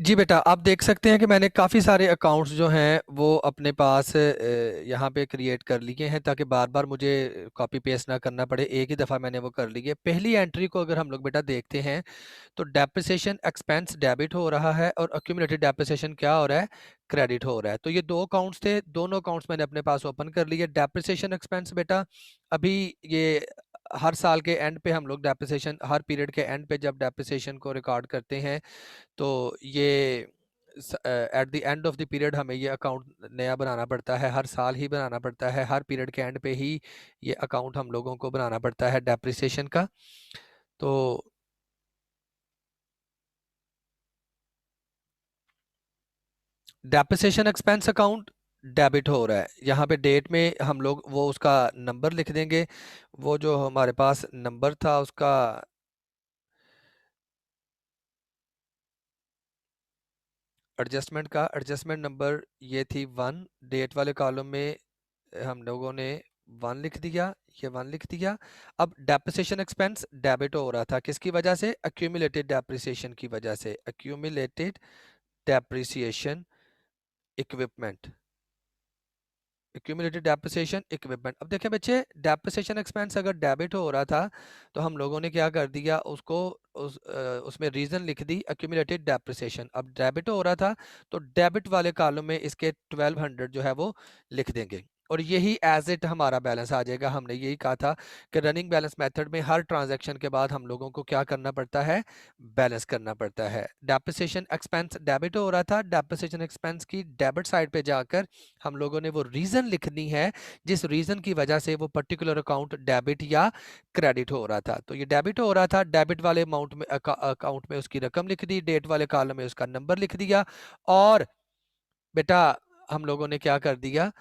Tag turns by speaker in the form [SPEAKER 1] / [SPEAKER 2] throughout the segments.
[SPEAKER 1] जी बेटा, आप देख सकते हैं कि मैंने काफ़ी सारे अकाउंट्स जो हैं वो अपने पास यहाँ पे क्रिएट कर लिए हैं ताकि बार बार मुझे कॉपी पेस्ट ना करना पड़े। एक ही दफ़ा मैंने वो कर ली है। पहली एंट्री को अगर हम लोग बेटा देखते हैं तो डेप्रिसिएशन एक्सपेंस डेबिट हो रहा है और अक्यूमुलेटेड डेप्रिसिएशन क्या हो रहा है, क्रेडिट हो रहा है। तो ये दो अकाउंट्स थे, दोनों अकाउंट्स मैंने अपने पास ओपन कर लिए। डेप्रिसिएशन एक्सपेंस बेटा अभी ये हर साल के एंड पे हम लोग डेप्रिसिएशन, हर पीरियड के एंड पे जब डेप्रिसिएशन को रिकॉर्ड करते हैं तो ये at the end of the period हमें ये अकाउंट नया बनाना पड़ता है, हर साल ही बनाना पड़ता है, हर पीरियड के एंड पे ही ये अकाउंट हम लोगों को बनाना पड़ता है डेप्रिसिएशन का। तो डेप्रिसिएशन एक्सपेंस अकाउंट डेबिट हो रहा है। यहाँ पे डेट में हम लोग वो उसका नंबर लिख देंगे। वो जो हमारे पास नंबर था उसका एडजस्टमेंट का एडजस्टमेंट नंबर ये थी 1। डेट वाले कॉलम में हम लोगों ने 1 लिख दिया, ये 1 लिख दिया। अब डेप्रिसिएशन एक्सपेंस डेबिट हो रहा था, किसकी वजह से, एक्यूमुलेटेड डेप्रिसिएशन की वजह से, accumulated depreciation equipment, accumulated depreciation equipment. अब देखें बच्चे, डेप्रिसिएशन एक्सपेंस अगर डेबिट हो रहा था तो हम लोगों ने क्या कर दिया, उसको उसमें रीजन लिख दी एक्यूमुलेटेड डेप्रिसिएशन। अब डेबिट हो रहा था तो डेबिट वाले कॉलम में इसके 1200 जो है वो लिख देंगे और यही एज इट हमारा बैलेंस आ जाएगा। हमने यही कहा था कि रनिंग बैलेंस मेथड में हर ट्रांजैक्शन के बाद हम लोगों को क्या करना पड़ता है, बैलेंस करना पड़ता है। डेप्रिसिएशन एक्सपेंस डेबिट हो रहा था, डेप्रिसिएशन एक्सपेंस की डेबिट साइड पे जाकर हम लोगों ने वो रीजन लिखनी है जिस रीजन की वजह से वो पर्टिकुलर अकाउंट डेबिट या क्रेडिट हो रहा था। तो ये डेबिट हो रहा था, डेबिट वाले अमाउंट में अकाउंट में उसकी रकम लिख दी, डेट वाले कॉलम में उसका नंबर लिख दिया और बेटा हम लोगों ने क्या कर दिया,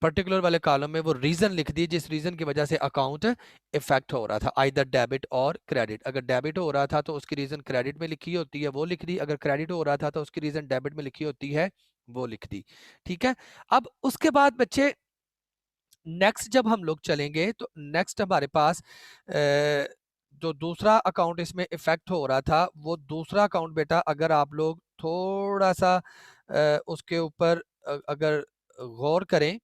[SPEAKER 1] पर्टिकुलर वाले कॉलम में वो रीजन लिख दी जिस रीजन की वजह से अकाउंट इफेक्ट हो रहा था, आइदर डेबिट और क्रेडिट। अगर डेबिट हो रहा था तो उसकी रीजन क्रेडिट में लिखी होती है, वो लिख दी। अगर क्रेडिट हो रहा था तो उसकी रीजन डेबिट में लिखी होती है, वो लिख दी। ठीक है। अब उसके बाद बच्चे नेक्स्ट जब हम लोग चलेंगे तो नेक्स्ट हमारे पास जो दूसरा अकाउंट इसमें इफेक्ट हो रहा था, वो दूसरा अकाउंट बेटा अगर आप लोग थोड़ा सा उसके ऊपर अगर गौर करें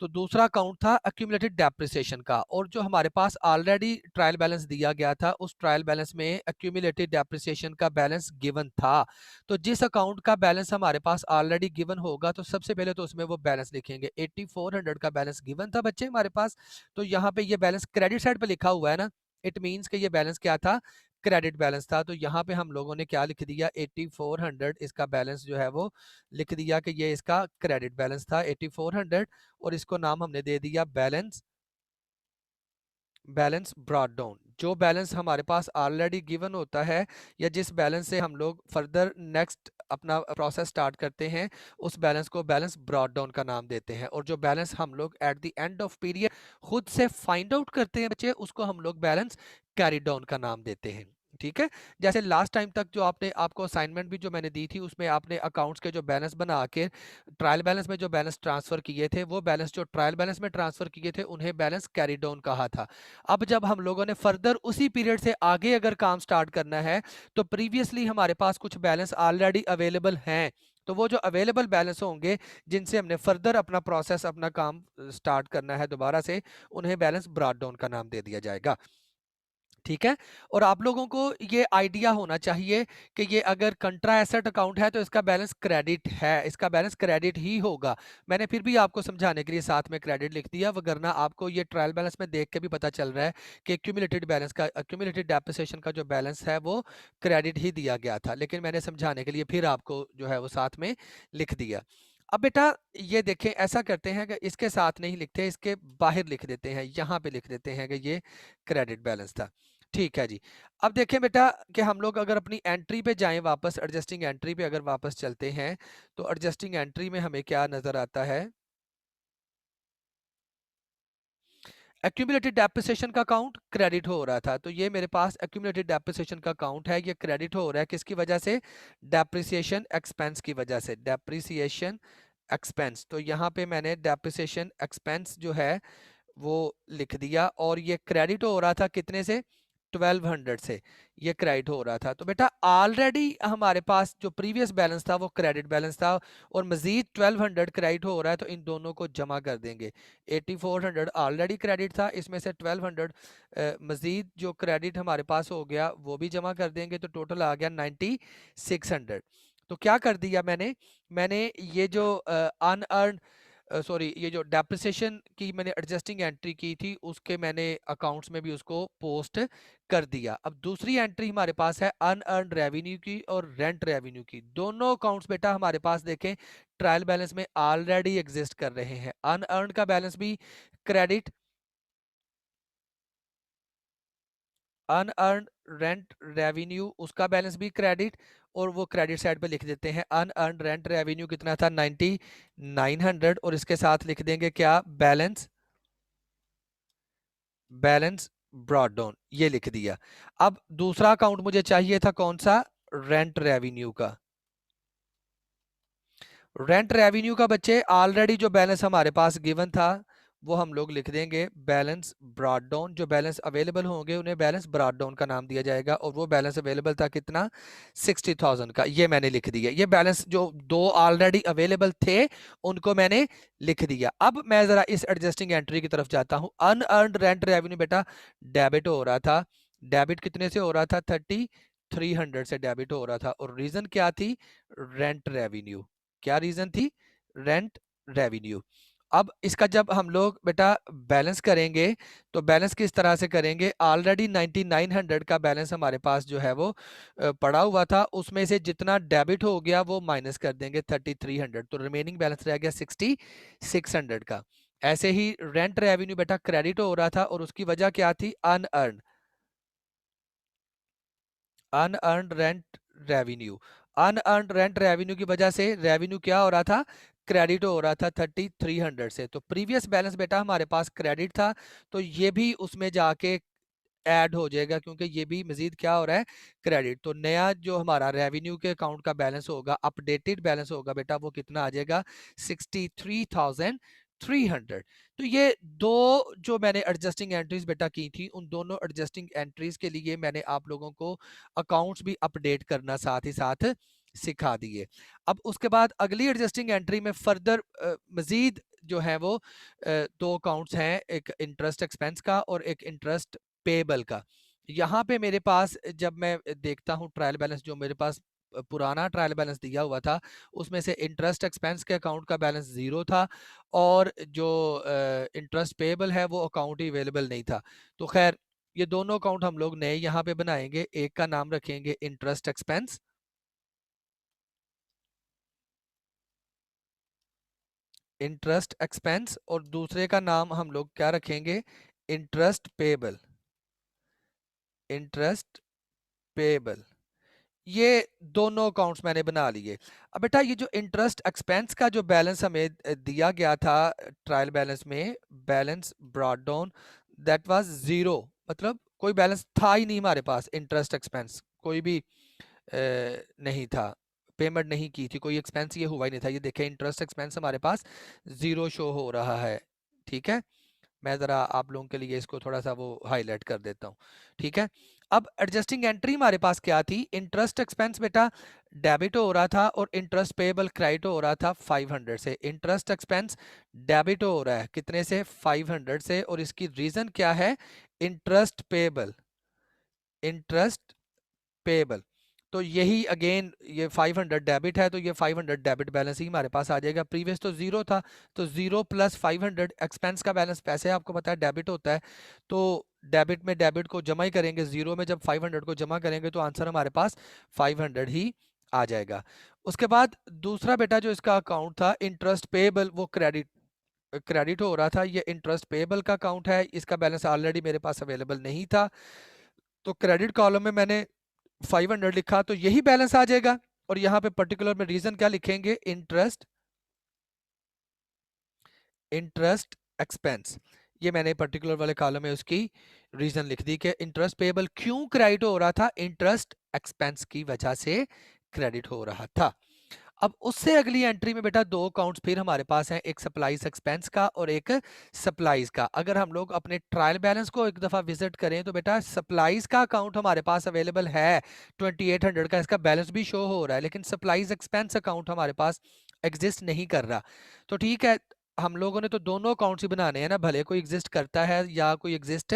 [SPEAKER 1] तो दूसरा अकाउंट था एक्यूमुलेटेड डेप्रिसिएशन का। और जो हमारे पास ऑलरेडी ट्रायल बैलेंस दिया गया था उस ट्रायल बैलेंस में एक्यूमुलेटेड डेप्रिसिएशन का बैलेंस गिवन था। तो जिस अकाउंट का बैलेंस हमारे पास ऑलरेडी गिवन होगा तो सबसे पहले तो उसमें वो बैलेंस लिखेंगे। 8400 का बैलेंस गिवन था बच्चे हमारे पास, तो यहाँ पे ये बैलेंस क्रेडिट साइड पे लिखा हुआ है ना, इट मीन्स कि ये बैलेंस क्या था, क्रेडिट बैलेंस था। तो यहाँ पे हम लोगों ने क्या लिख दिया, 8400 इसका बैलेंस जो है वो लिख दिया कि ये इसका क्रेडिट बैलेंस था 8400 और इसको नाम हमने दे दिया बैलेंस, बैलेंस ब्रॉट डाउन। जो बैलेंस हमारे पास ऑलरेडी गिवन होता है या जिस बैलेंस से हम लोग फर्दर नेक्स्ट अपना प्रोसेस स्टार्ट करते हैं उस बैलेंस को बैलेंस ब्रॉट डाउन का नाम देते हैं। और जो बैलेंस हम लोग at the end of period खुद से फाइंड आउट करते हैं बच्चे, उसको हम लोग बैलेंस कैरी डाउन का नाम देते हैं। ठीक है। जैसे लास्ट टाइम तक जो आपने, आपको असाइनमेंट भी जो मैंने दी थी उसमें आपने अकाउंट्स के जो बैलेंस बना के ट्रायल बैलेंस में जो बैलेंस ट्रांसफर किए थे, वो बैलेंस जो ट्रायल बैलेंस में ट्रांसफर किए थे उन्हें बैलेंस कैरी डाउन कहा था। अब जब हम लोगों ने फर्दर उसी पीरियड से आगे अगर काम स्टार्ट करना है तो प्रीवियसली हमारे पास कुछ बैलेंस ऑलरेडी अवेलेबल हैं, तो वो जो अवेलेबल बैलेंस होंगे जिनसे हमने फर्दर अपना प्रोसेस, अपना काम स्टार्ट करना है दोबारा से, उन्हें बैलेंस ब्रॉट डाउन का नाम दे दिया जाएगा। ठीक है। और आप लोगों को ये आइडिया होना चाहिए कि ये अगर कंट्रा एसेट अकाउंट है तो इसका बैलेंस क्रेडिट है, इसका बैलेंस क्रेडिट ही होगा। मैंने फिर भी आपको समझाने के लिए साथ में क्रेडिट लिख दिया, वरना आपको ये ट्रायल बैलेंस में देख के भी पता चल रहा है कि एक्यूमुलेटेड बैलेंस का, एक्यूमुलेटेड डेप्रिसिएशन का जो बैलेंस है वो क्रेडिट ही दिया गया था, लेकिन मैंने समझाने के लिए फिर आपको जो है वो साथ में लिख दिया। अब बेटा ये देखें, ऐसा करते हैं कि इसके साथ नहीं लिखते, इसके बाहर लिख देते हैं, यहाँ पे लिख देते हैं कि ये क्रेडिट बैलेंस था। ठीक है जी। अब देखें बेटा कि हम लोग अगर अपनी एंट्री पे जाएं, वापस एडजस्टिंग एंट्री पे अगर वापस चलते हैं तो एडजस्टिंग एंट्री में हमें क्या नजर आता है, एक्यूमुलेटेड डेप्रिसिएशन का अकाउंट क्रेडिट हो रहा था। तो ये मेरे पास एक्यूमुलेटेड डेप्रिसिएशन का अकाउंट है, ये क्रेडिट हो रहा है किसकी वजह से, डेप्रिसिएशन एक्सपेंस की वजह से, डेप्रिसिएशन एक्सपेंस। तो यहाँ पे मैंने डेप्रिसिएशन एक्सपेंस जो है वो लिख दिया और ये क्रेडिट हो रहा था कितने से, 1200 से ये क्रेडिट हो रहा था। तो बेटा ऑलरेडी हमारे पास जो प्रीवियस बैलेंस था वो क्रेडिट बैलेंस था और मजीद 1200 क्रेडिट हो रहा है, तो इन दोनों को जमा कर देंगे। 8400 ऑलरेडी क्रेडिट था, इसमें से 1200 मजीद जो क्रेडिट हमारे पास हो गया वो भी जमा कर देंगे, तो टोटल आ गया 9600। तो क्या कर दिया मैंने ये जो अनअर्न सॉरी ये जो डेप्रिसिएशन की मैंने एडजस्टिंग एंट्री की थी उसके मैंने अकाउंट्स में भी उसको पोस्ट कर दिया। अब दूसरी एंट्री हमारे पास है अनअर्न्ड रेवेन्यू की और रेंट रेवेन्यू की। दोनों अकाउंट्स बेटा हमारे पास देखें ट्रायल बैलेंस में ऑलरेडी एग्जिस्ट कर रहे हैं। अनअर्न्ड का बैलेंस भी क्रेडिट, अनअर्न्ड रेंट रेवेन्यू उसका बैलेंस भी क्रेडिट, और वो क्रेडिट साइड पे लिख देते हैं अनअर्न्ड रेंट रेवेन्यू कितना था 9900, और इसके साथ लिख देंगे क्या बैलेंस ब्रॉड डाउन, ये लिख दिया। अब दूसरा अकाउंट मुझे चाहिए था कौन सा, रेंट रेवेन्यू का। रेंट रेवेन्यू का बच्चे ऑलरेडी जो बैलेंस हमारे पास गिवन था वो हम लोग लिख देंगे बैलेंस ब्रॉड डाउन। जो बैलेंस अवेलेबल होंगे उन्हें बैलेंस ब्रॉड डाउन का नाम दिया जाएगा, और वो बैलेंस अवेलेबल था कितना 60,000 का, ये मैंने लिख दिया। ये बैलेंस जो दो ऑलरेडी अवेलेबल थे उनको मैंने लिख दिया। अब मैं जरा इस एडजस्टिंग एंट्री की तरफ जाता हूं। अनअर्न्ड रेंट रेवेन्यू बेटा डेबिट हो रहा था, डेबिट कितने से हो रहा था 3300 से डेबिट हो रहा था, और रीजन क्या थी रेंट रेवेन्यू। क्या रीजन थी रेंट रेवेन्यू। अब इसका जब हम लोग बेटा बैलेंस करेंगे तो बैलेंस किस तरह से करेंगे, ऑलरेडी 9900 का बैलेंस हमारे पास जो है वो पड़ा हुआ था, उसमें से जितना डेबिट हो गया वो माइनस कर देंगे 3300, तो रिमेनिंग बैलेंस रह गया 6600 का। ऐसे ही रेंट रेवेन्यू बेटा क्रेडिट हो रहा था और उसकी वजह क्या थी unearned unearned rent revenue. Unearned rent revenue की वजह से रेवेन्यू क्या हो रहा था क्रेडिट हो रहा था 3300 से। तो प्रीवियस बैलेंस बेटा हमारे पास क्रेडिट था, तो ये भी उसमें जाके ऐड हो जाएगा क्योंकि ये भी मजीद क्या हो रहा है क्रेडिट। तो नया जो हमारा रेवेन्यू के अकाउंट का बैलेंस होगा, अपडेटेड बैलेंस होगा बेटा, वो कितना आ जाएगा 63,300। तो ये दो जो मैंने एडजस्टिंग एंट्रीज बेटा की थी, उन दोनों एडजस्टिंग एंट्रीज के लिए मैंने आप लोगों को अकाउंट्स भी अपडेट करना साथ ही साथ सिखा दिए। अब उसके बाद अगली एडजस्टिंग एंट्री में फर्दर मजीद जो है वो दो अकाउंट्स हैं, एक इंटरेस्ट एक्सपेंस का और एक इंटरेस्ट पेबल का। यहाँ पे मेरे पास जब मैं देखता हूँ ट्रायल बैलेंस, जो मेरे पास पुराना ट्रायल बैलेंस दिया हुआ था उसमें से इंटरेस्ट एक्सपेंस के अकाउंट का बैलेंस 0 था, और जो इंटरेस्ट पेबल है वो अकाउंट ही अवेलेबल नहीं था। तो खैर ये दोनों अकाउंट हम लोग नए यहाँ पे बनाएंगे। एक का नाम रखेंगे इंटरेस्ट एक्सपेंस, इंटरेस्ट एक्सपेंस, और दूसरे का नाम हम लोग क्या रखेंगे इंटरेस्ट पेबल, इंटरेस्ट पेबल। ये दोनों अकाउंट्स मैंने बना लिए। अब बेटा ये जो इंटरेस्ट एक्सपेंस का जो बैलेंस हमें दिया गया था ट्रायल बैलेंस में, balance brought down that was 0, मतलब कोई बैलेंस था ही नहीं हमारे पास। इंटरेस्ट एक्सपेंस कोई भी नहीं था, पेमेंट नहीं की थी, कोई एक्सपेंस ये हुआ ही नहीं था। ये देखें इंटरेस्ट एक्सपेंस हमारे पास 0 शो हो रहा है। ठीक है, मैं ज़रा आप लोगों के लिए इसको थोड़ा सा वो हाईलाइट कर देता हूँ। ठीक है, अब एडजस्टिंग एंट्री हमारे पास क्या थी, इंटरेस्ट एक्सपेंस बेटा डेबिट हो रहा था और इंटरेस्ट पेबल क्रेडिट हो रहा था 500 से। इंटरेस्ट एक्सपेंस डेबिट हो रहा है कितने से 500 से, और इसकी रीज़न क्या है इंटरेस्ट पेबल, इंटरेस्ट पेबल। तो यही अगेन ये 500 डेबिट है, तो ये 500 डेबिट बैलेंस ही हमारे पास आ जाएगा। प्रीवियस तो 0 था, तो 0 प्लस 500 एक्सपेंस का बैलेंस, पैसे आपको पता है डेबिट होता है, तो डेबिट में डेबिट को जमा ही करेंगे। 0 में जब 500 को जमा करेंगे तो आंसर हमारे पास 500 ही आ जाएगा। उसके बाद दूसरा बेटा जो इसका अकाउंट था इंटरेस्ट पेबल, वो क्रेडिट हो रहा था। ये इंटरेस्ट पेबल का अकाउंट है, इसका बैलेंस ऑलरेडी मेरे पास अवेलेबल नहीं था, तो क्रेडिट कॉलम में मैंने 500 लिखा, तो यही बैलेंस आ जाएगा। और यहाँ पे पर्टिकुलर में रीजन क्या लिखेंगे इंटरेस्ट एक्सपेंस। ये मैंने पर्टिकुलर वाले कॉलम में उसकी रीजन लिख दी कि इंटरेस्ट पेबल क्यों क्रेडिट हो रहा था, इंटरेस्ट एक्सपेंस की वजह से क्रेडिट हो रहा था। अब उससे अगली एंट्री में बेटा दो अकाउंट्स फिर हमारे पास हैं, एक सप्लाईज एक्सपेंस का और एक सप्लाईज का। अगर हम लोग अपने ट्रायल बैलेंस को एक दफा विजिट करें तो बेटा सप्लाईज का अकाउंट हमारे पास अवेलेबल है 2800 का, इसका बैलेंस भी शो हो रहा है, लेकिन सप्लाईज एक्सपेंस अकाउंट हमारे पास एग्जिस्ट नहीं कर रहा। तो ठीक है, हम लोगों ने तो दोनों अकाउंट्स ही बनाने हैं ना, भले कोई एग्जिस्ट करता है या कोई एग्जिस्ट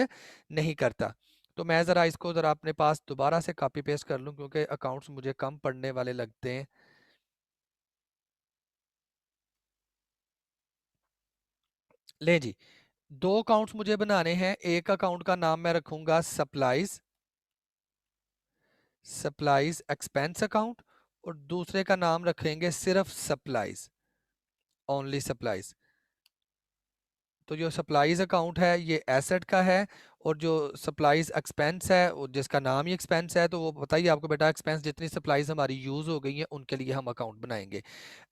[SPEAKER 1] नहीं करता। तो मैं ज़रा इसको ज़रा अपने पास दोबारा से कॉपी पेस्ट कर लूँ, क्योंकि अकाउंट्स मुझे कम पढ़ने वाले लगते हैं। ले जी, दो अकाउंट्स मुझे बनाने हैं। एक अकाउंट का नाम मैं रखूंगा सप्लाईज सप्लाईज एक्सपेंस अकाउंट, और दूसरे का नाम रखेंगे सिर्फ सप्लाईज, ओनली सप्लाईज। तो जो सप्लाईज अकाउंट है ये एसेट का है, और जो सप्लाईज एक्सपेंस है वो जिसका नाम ही एक्सपेंस है, तो वो बताइए आपको बेटा, एक्सपेंस जितनी सप्लाईज हमारी यूज हो गई हैं उनके लिए हम अकाउंट बनाएंगे।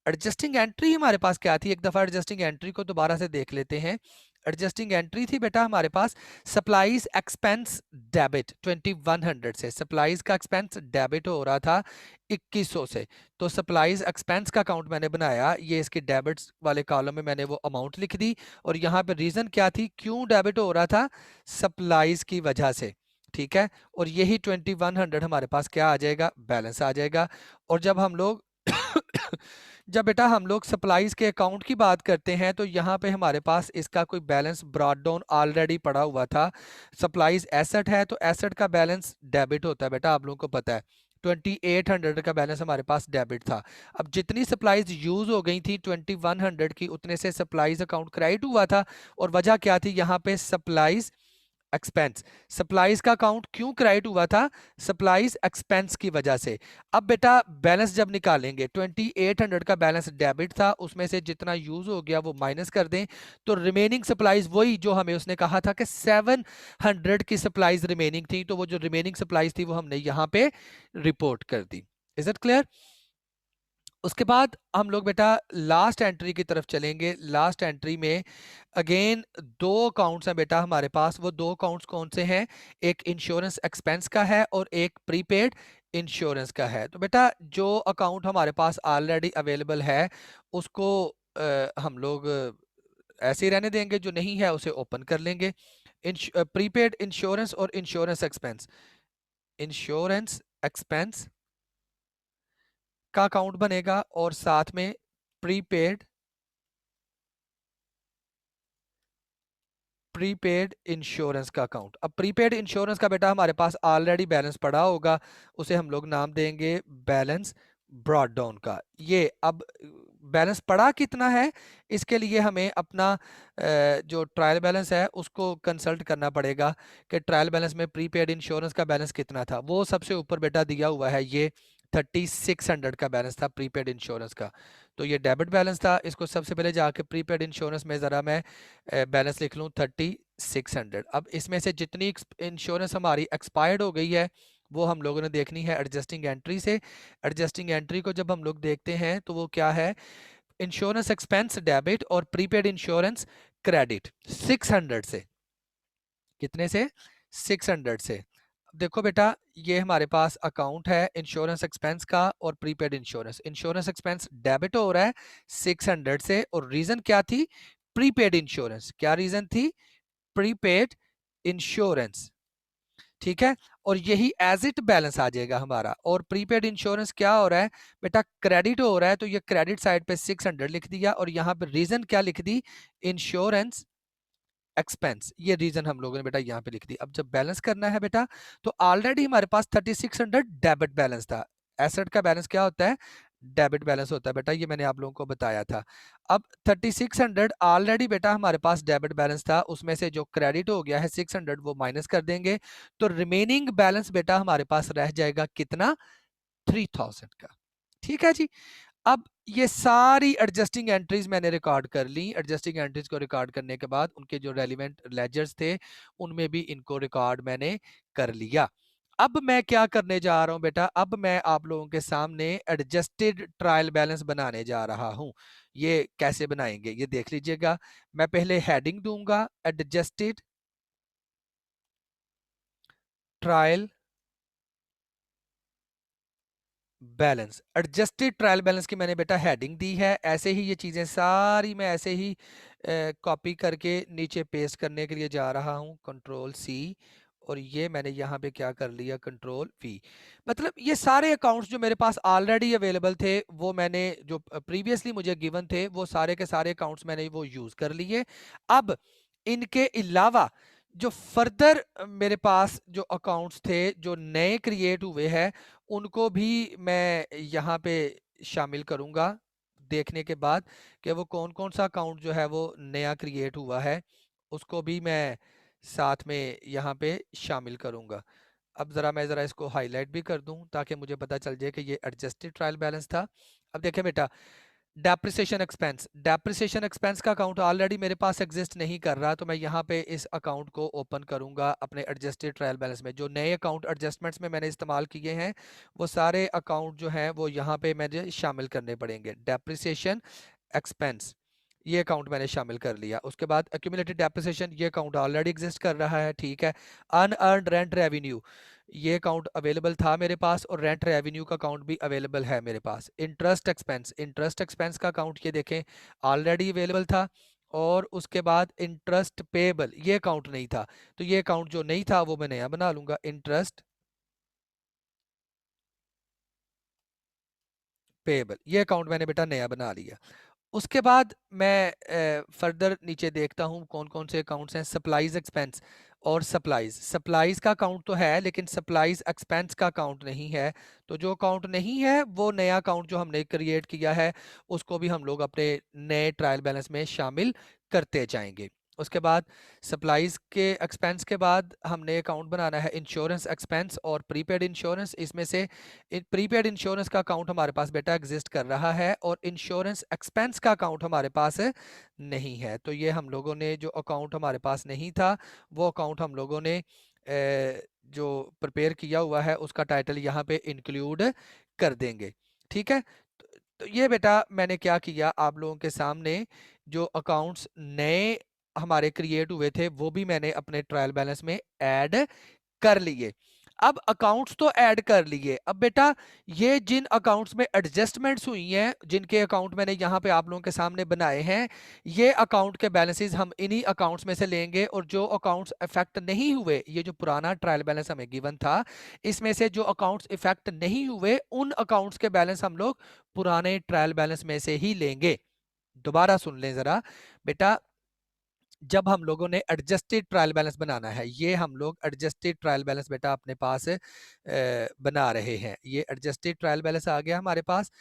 [SPEAKER 1] एडजस्टिंग एंट्री हमारे पास क्या थी, एक दफा एडजस्टिंग एंट्री को दोबारा से देख लेते हैं। एडजस्टिंग एंट्री थी बेटा हमारे पास सप्लाईज एक्सपेंस डेबिट 2100 से, सप्लाईज का एक्सपेंस डेबिट हो रहा था 2100 से। तो सप्लाईज एक्सपेंस का अकाउंट मैंने बनाया, ये इसके डेबिट्स वाले कॉलम में मैंने वो अमाउंट लिख दी, और यहाँ पे रीजन क्या थी, क्यों डेबिट हो रहा था, सप्लाईज की वजह से। ठीक है, और यही 2100 हमारे पास क्या आ जाएगा, बैलेंस आ जाएगा। और जब हम लोग जब बेटा हम लोग सप्लाईज के अकाउंट की बात करते हैं तो यहाँ पे हमारे पास इसका कोई बैलेंस ब्रॉट डाउन ऑलरेडी पड़ा हुआ था। सप्लाईज एसेट है तो एसेट का बैलेंस डेबिट होता है बेटा, आप लोगों को पता है। 2800 का बैलेंस हमारे पास डेबिट था। अब जितनी सप्लाईज यूज हो गई थी 2100 की, उतने से सप्लाईज अकाउंट क्रेडिट हुआ था। और वजह क्या थी, यहाँ पे सप्लाईज एक्सपेंस, सप्लाईज का अकाउंट क्यों क्रेडिट हुआ था, सप्लाईज एक्सपेंस की वजह से। अब बेटा बैलेंस जब निकालेंगे, 2800 का बैलेंस डेबिट था, उसमें से जितना यूज हो गया वो माइनस कर दें, तो रिमेनिंग सप्लाईज वही जो हमें उसने कहा था कि 700 की सप्लाईज रिमेनिंग थी, तो वो जो रिमेनिंग सप्लाईज थी वो हमने यहाँ पे रिपोर्ट कर दी। Is it clear? उसके बाद हम लोग बेटा लास्ट एंट्री की तरफ चलेंगे। लास्ट एंट्री में अगेन दो अकाउंट्स हैं बेटा हमारे पास। वो दो अकाउंट्स कौन से हैं, एक इंश्योरेंस एक्सपेंस का है और एक प्रीपेड इंश्योरेंस का है। तो बेटा जो अकाउंट हमारे पास ऑलरेडी अवेलेबल है उसको हम लोग ऐसे ही रहने देंगे, जो नहीं है उसे ओपन कर लेंगे। प्रीपेड इंश्योरेंस और इंश्योरेंस एक्सपेंस, इंश्योरेंस एक्सपेंस का अकाउंट बनेगा और साथ में प्रीपेड प्रीपेड इंश्योरेंस का अकाउंट। अब प्रीपेड इंश्योरेंस का बेटा हमारे पास ऑलरेडी बैलेंस पड़ा होगा, उसे हम लोग नाम देंगे बैलेंस ब्रॉट डाउन का। ये अब बैलेंस पड़ा कितना है, इसके लिए हमें अपना जो ट्रायल बैलेंस है उसको कंसल्ट करना पड़ेगा कि ट्रायल बैलेंस में प्रीपेड इंश्योरेंस का बैलेंस कितना था। वो सबसे ऊपर बेटा दिया हुआ है, ये 3600 का बैलेंस था प्रीपेड इंश्योरेंस का। तो ये डेबिट बैलेंस था, इसको सबसे पहले जाके प्रीपेड इंश्योरेंस में ज़रा मैं बैलेंस लिख लूँ 3600। अब इसमें से जितनी इंश्योरेंस हमारी एक्सपायर्ड हो गई है वो हम लोगों ने देखनी है एडजस्टिंग एंट्री से। एडजस्टिंग एंट्री को जब हम लोग देखते हैं तो वो क्या है, इंश्योरेंस एक्सपेंस डेबिट और प्रीपेड इंश्योरेंस क्रेडिट 600 से। कितने से, 600 से। देखो बेटा ये हमारे पास अकाउंट है इंश्योरेंस एक्सपेंस का और prepaid insurance. Insurance expense debit हो रहा है 600 से, और रीजन क्या थी, प्रीपेड इंश्योरेंस। क्या रीजन थी, प्रीपेड इंश्योरेंस। ठीक है, और यही एज इट बैलेंस आ जाएगा हमारा। और प्रीपेड इंश्योरेंस क्या हो रहा है बेटा, क्रेडिट हो रहा है, तो ये क्रेडिट साइड पे 600 लिख दिया, और यहाँ पे रीजन क्या लिख दी, इंश्योरेंस एक्सपेंस। ये रीजन हम लोगों ने बेटा यहाँ पे लिख दी। अब जब बैलेंस करना है बेटा, तो ऑलरेडी हमारे पास 3600 डेबिट बैलेंस था। एसेट का बैलेंस क्या होता है, डेबिट बैलेंस होता है बेटा, ये मैंने आप लोगों को बताया था। अब 3600 ऑलरेडी बेटा हमारे पास डेबिट बैलेंस था, उसमें से जो क्रेडिट हो गया है 600 वो माइनस कर देंगे, तो रिमेनिंग बैलेंस बेटा हमारे पास रह जाएगा कितना, 3000 का। ठीक है जी। अब ये सारी एडजस्टिंग एंट्रीज मैंने रिकॉर्ड कर ली। एडजस्टिंग एंट्रीज को रिकॉर्ड करने के बाद उनके जो रेलिवेंट लेजर्स थे उनमें भी इनको रिकॉर्ड मैंने कर लिया। अब मैं क्या करने जा रहा हूं बेटा, अब मैं आप लोगों के सामने एडजस्टेड ट्रायल बैलेंस बनाने जा रहा हूं। ये कैसे बनाएंगे ये देख लीजिएगा। मैं पहले हेडिंग दूंगा adjusted trial balance, adjusted trial balance की मैंने बेटा हेडिंग दी है। ऐसे ही ये चीज़ें सारी मैं ऐसे ही कॉपी करके नीचे पेस्ट करने के लिए जा रहा हूँ, कंट्रोल सी, और ये मैंने यहाँ पे क्या कर लिया, कंट्रोल वी। मतलब ये सारे अकाउंट्स जो मेरे पास ऑलरेडी अवेलेबल थे, वो मैंने जो प्रीवियसली मुझे गिवन थे, वो सारे के सारे अकाउंट्स मैंने वो यूज़ कर लिए। अब इनके अलावा जो फर्दर मेरे पास जो अकाउंट्स थे जो नए क्रिएट हुए हैं, उनको भी मैं यहाँ पे शामिल करूँगा, देखने के बाद कि वो कौन कौन सा अकाउंट जो है वो नया क्रिएट हुआ है, उसको भी मैं साथ में यहाँ पे शामिल करूँगा। अब ज़रा इसको हाईलाइट भी कर दूँ ताकि मुझे पता चल जाए कि ये एडजस्टेड ट्रायल बैलेंस था। अब देखें बेटा, डेप्रिसिएशन एक्सपेंस का अकाउंट ऑलरेडी मेरे पास एग्जिस्ट नहीं कर रहा, तो मैं यहाँ पे इस अकाउंट को ओपन करूँगा अपने एडजस्टेड ट्रायल बैलेंस में। जो नए अकाउंट एडजस्टमेंट्स में मैंने इस्तेमाल किए हैं, वो सारे अकाउंट जो हैं वो यहाँ पे मुझे शामिल करने पड़ेंगे। डेप्रिसिएशन एक्सपेंस, ये अकाउंट मैंने शामिल कर लिया। उसके बाद एक्यूमुलेटेड डेप्रिसिएशन, ये अकाउंट ऑलरेडी एग्जिस्ट कर रहा है, ठीक है। अनअर्न्ड रेंट रेवेन्यू, ये अकाउंट अवेलेबल था मेरे पास, और रेंट रेवेन्यू का अकाउंट भी अवेलेबल है मेरे पास। इंटरेस्ट एक्सपेंस का अकाउंट ये देखें ऑलरेडी अवेलेबल था। और उसके बाद इंटरेस्ट पेबल, ये अकाउंट नहीं था, तो ये अकाउंट जो नहीं था वो मैं नया बना लूंगा, इंटरेस्ट पेबल, ये अकाउंट मैंने बेटा नया बना लिया। उसके बाद मैं फर्दर नीचे देखता हूँ कौन कौन से अकाउंट्स हैं। सप्लाईज एक्सपेंस और सप्लाईज का अकाउंट तो है, लेकिन सप्लाईज एक्सपेंस का अकाउंट नहीं है। तो जो अकाउंट नहीं है, वो नया अकाउंट जो हमने क्रिएट किया है, उसको भी हम लोग अपने नए ट्रायल बैलेंस में शामिल करते जाएंगे। उसके बाद सप्लाईज के एक्सपेंस के बाद हमने अकाउंट बनाना है इंश्योरेंस एक्सपेंस और प्रीपेड इंश्योरेंस। इसमें से प्रीपेड इंश्योरेंस का अकाउंट हमारे पास बेटा एग्जिस्ट कर रहा है, और इंश्योरेंस एक्सपेंस का अकाउंट हमारे पास नहीं है। तो ये हम लोगों ने जो अकाउंट हमारे पास नहीं था, वो अकाउंट हम लोगों ने जो प्रिपेयर किया हुआ है, उसका टाइटल यहाँ पे इंक्लूड कर देंगे, ठीक है। तो ये बेटा मैंने क्या किया, आप लोगों के सामने जो अकाउंट्स नए हमारे क्रिएट हुए थे, वो भी मैंने अपने ट्रायल बैलेंस में ऐड कर लिए। अब अकाउंट्स तो ऐड कर लिए, अब बेटा ये जिन अकाउंट्स में एडजस्टमेंट्स हुई हैं, जिनके अकाउंट मैंने यहाँ पे आप लोगों के सामने बनाए हैं, ये अकाउंट के बैलेंसेस हम इन्हीं अकाउंट्स में से लेंगे। और जो अकाउंट्स इफेक्ट नहीं हुए, ये जो पुराना ट्रायल बैलेंस हमें गिवन था, इसमें से जो अकाउंट्स इफेक्ट नहीं हुए, उन अकाउंट्स के बैलेंस हम लोग पुराने ट्रायल बैलेंस में से ही लेंगे। दोबारा सुन लें जरा बेटा, जब हम लोगों ने एडजस्टेड ट्रायल बैलेंस बनाना है, ये हम लोग एडजस्टेड ट्रायल बैलेंस बेटा अपने पास बना रहे हैं। ये एडजस्टेड ट्रायल बैलेंस आ गया हमारे पास।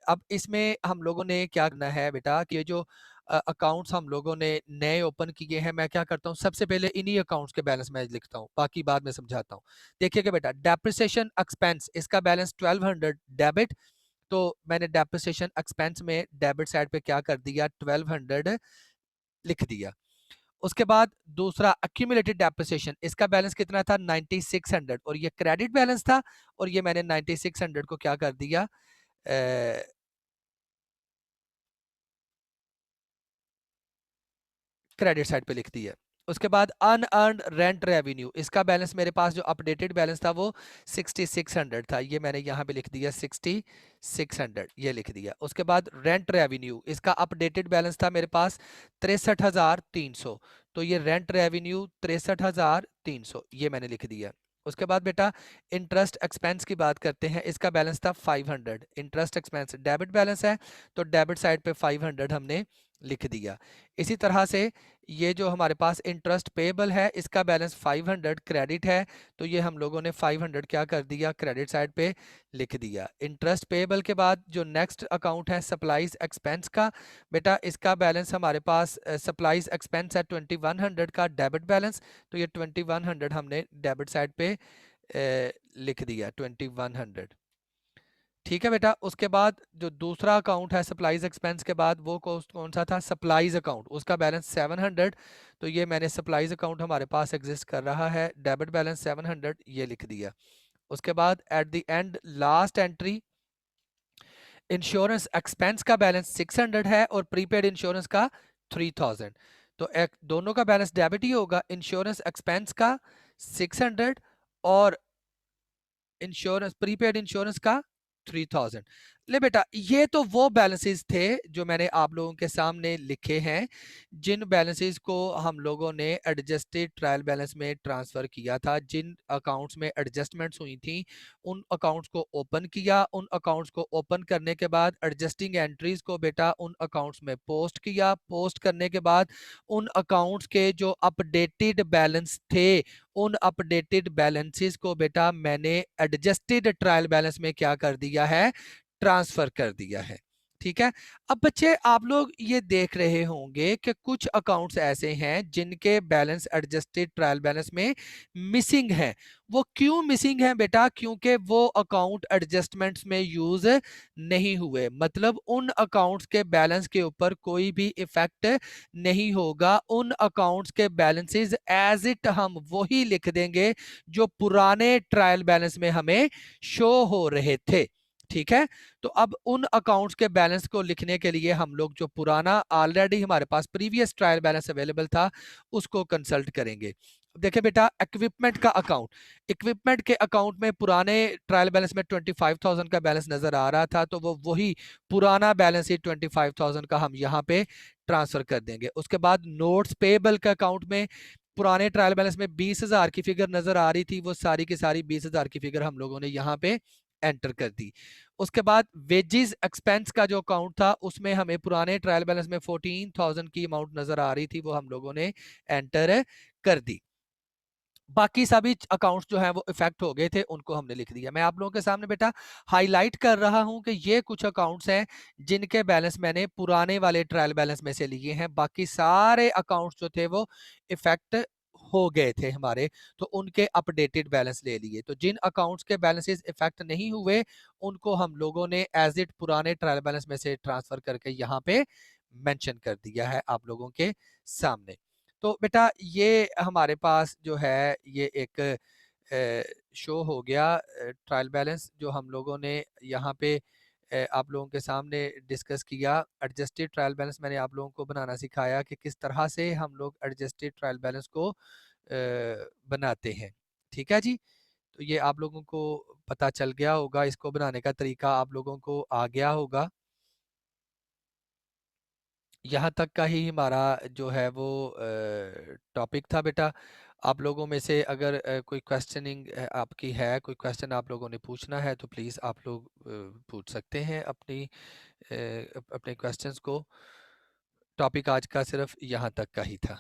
[SPEAKER 1] अब इसमें हम लोगों ने क्या करना है बेटा, कि ये जो अकाउंट्स हम लोगों ने नए ओपन किए हैं, मैं क्या करता हूँ, सबसे पहले इन्हीं अकाउंट्स के बैलेंस मैं लिखता हूँ, बाकी बाद में समझाता हूँ। देखिएगा बेटा, डेप्रिसिएशन एक्सपेंस, इसका बैलेंस 1200 डेबिट। तो मैंने डेप्रिसिएशन एक्सपेंस में डेबिट साइड पे क्या कर दिया, 1200 लिख दिया। उसके बाद दूसरा एक्यूमुलेटेड डेप्रिसिएशन, इसका बैलेंस कितना था, 9600, और ये क्रेडिट बैलेंस था, और ये मैंने 9600 को क्या कर दिया, क्रेडिट साइड पे लिख दी है। उसके बाद अनअर्न्ड रेंट रेवेन्यू, इसका बैलेंस मेरे पास जो अपडेटेड बैलेंस था वो 6600 था, ये मैंने यहाँ पे लिख दिया 6600, ये लिख दिया। उसके बाद रेंट रेवेन्यू, इसका अपडेटेड बैलेंस था मेरे पास 63300, तो ये रेंट रेवेन्यू 63300, ये मैंने लिख दिया। उसके बाद बेटा इंटरेस्ट एक्सपेंस की बात करते हैं, इसका बैलेंस था 500। इंटरेस्ट एक्सपेंस डेबिट बैलेंस है, तो डेबिट साइड पे 500 हमने लिख दिया। इसी तरह से ये जो हमारे पास इंटरेस्ट पेबल है, इसका बैलेंस 500 क्रेडिट है, तो ये हम लोगों ने 500 क्या कर दिया, क्रेडिट साइड पे लिख दिया। इंटरेस्ट पेबल के बाद जो नेक्स्ट अकाउंट है सप्लाईज एक्सपेंस का, बेटा इसका बैलेंस हमारे पास सप्लाईज एक्सपेंस है 2100 का डेबिट बैलेंस, तो ये 2100 हमने डेबिट साइड पे लिख दिया, 2100, ठीक है बेटा। उसके बाद जो दूसरा अकाउंट है सप्लाईज एक्सपेंस के बाद, वो कौन सा था, सप्लाईज अकाउंट, उसका बैलेंस 700, तो ये मैंने सप्लाईज अकाउंट हमारे पास एग्जिस्ट कर रहा है, डेबिट बैलेंस 700, ये लिख दिया। उसके बाद at the end last entry, insurance expense का बैलेंस 600 है और प्रीपेड इंश्योरेंस का 3000, तो एक दोनों का बैलेंस डेबिट ही होगा, इंश्योरेंस एक्सपेंस का 600 और इंश्योरेंस प्रीपेड इंश्योरेंस का 3000। ले बेटा, ये तो वो बैलेंसेस थे जो मैंने आप लोगों के सामने लिखे हैं, जिन बैलेंसेस को हम लोगों ने एडजस्टेड ट्रायल बैलेंस में ट्रांसफ़र किया था। जिन अकाउंट्स में एडजस्टमेंट्स हुई थी, उन अकाउंट्स को ओपन किया। उन अकाउंट्स को ओपन करने के बाद एडजस्टिंग एंट्रीज को बेटा उन अकाउंट्स में पोस्ट किया। पोस्ट करने के बाद उन अकाउंट्स के जो अपडेटेड बैलेंस थे, उन अपडेटेड बैलेंसेस को बेटा मैंने एडजस्टेड ट्रायल बैलेंस में क्या कर दिया है, ट्रांसफर कर दिया है। ठीक है। अब बच्चे आप लोग ये देख रहे होंगे कि कुछ अकाउंट्स ऐसे हैं जिनके बैलेंस एडजस्टेड ट्रायल बैलेंस में मिसिंग हैं। वो क्यों मिसिंग हैं बेटा? क्योंकि वो अकाउंट एडजस्टमेंट्स में यूज नहीं हुए, मतलब उन अकाउंट्स के बैलेंस के ऊपर कोई भी इफेक्ट नहीं होगा। उन अकाउंट्स के बैलेंसेस एज इट हम वही लिख देंगे जो पुराने ट्रायल बैलेंस में हमें शो हो रहे थे। ठीक है। तो अब उन अकाउंट्स के बैलेंस को लिखने के लिए हम लोग जो पुराना ऑलरेडी हमारे पास प्रीवियस ट्रायल बैलेंस अवेलेबल था उसको कंसल्ट करेंगे। देखिए बेटा, इक्विपमेंट का अकाउंट, इक्विपमेंट के अकाउंट में पुराने ट्रायल बैलेंस में 25,000 का बैलेंस नजर आ रहा था, तो वो वही पुराना बैलेंस ही 25,000 का हम यहाँ पे ट्रांसफर कर देंगे। उसके बाद नोट्स पेबल के अकाउंट में पुराने ट्रायल बैलेंस में 20,000 की फिगर नजर आ रही थी, वो सारी की सारी 20,000 की फिगर हम लोगों ने यहाँ पे एंटर कर दी। उसके बाद वेजेस एक्सपेंस का जो अकाउंट था उसमें हमें पुराने ट्रायल बैलेंस में 14,000 की अमाउंट नजर आ रही थी, वो हम लोगों ने एंटर कर दी। बाकी सभी अकाउंट्स जो हैं वो इफेक्ट हो गए थे, उनको हमने लिख दिया। मैं आप लोगों के सामने बेटा हाईलाइट कर रहा हूं कि ये कुछ अकाउंट्स हैं जिनके बैलेंस मैंने पुराने वाले ट्रायल बैलेंस में से लिए हैं। बाकी सारे अकाउंट्स जो थे वो इफेक्ट हो गए थे हमारे, तो उनके अपडेटेड बैलेंस ले लिए। तो जिन अकाउंट्स के बैलेंसेस इफेक्ट नहीं हुए उनको हम लोगों ने एज इट पुराने ट्रायल बैलेंस में से ट्रांसफर करके यहाँ पे मेंशन कर दिया है आप लोगों के सामने। तो बेटा ये हमारे पास जो है ये एक शो हो गया ट्रायल बैलेंस जो हम लोगों ने यहाँ पे आप लोगों के सामने डिस्कस किया। एडजस्टेड ट्रायल बैलेंस मैंने आप लोगों को बनाना सिखाया कि किस तरह से हम लोग एडजस्टेड ट्रायल बैलेंस को बनाते हैं। ठीक है जी। तो ये आप लोगों को पता चल गया होगा, इसको बनाने का तरीका आप लोगों को आ गया होगा। यहाँ तक का ही हमारा जो है वो टॉपिक था बेटा। आप लोगों में से अगर कोई क्वेश्चनिंग आपकी है, कोई क्वेश्चन आप लोगों ने पूछना है तो प्लीज़ आप लोग पूछ सकते हैं अपने क्वेश्चंस को। टॉपिक आज का सिर्फ यहाँ तक का ही था।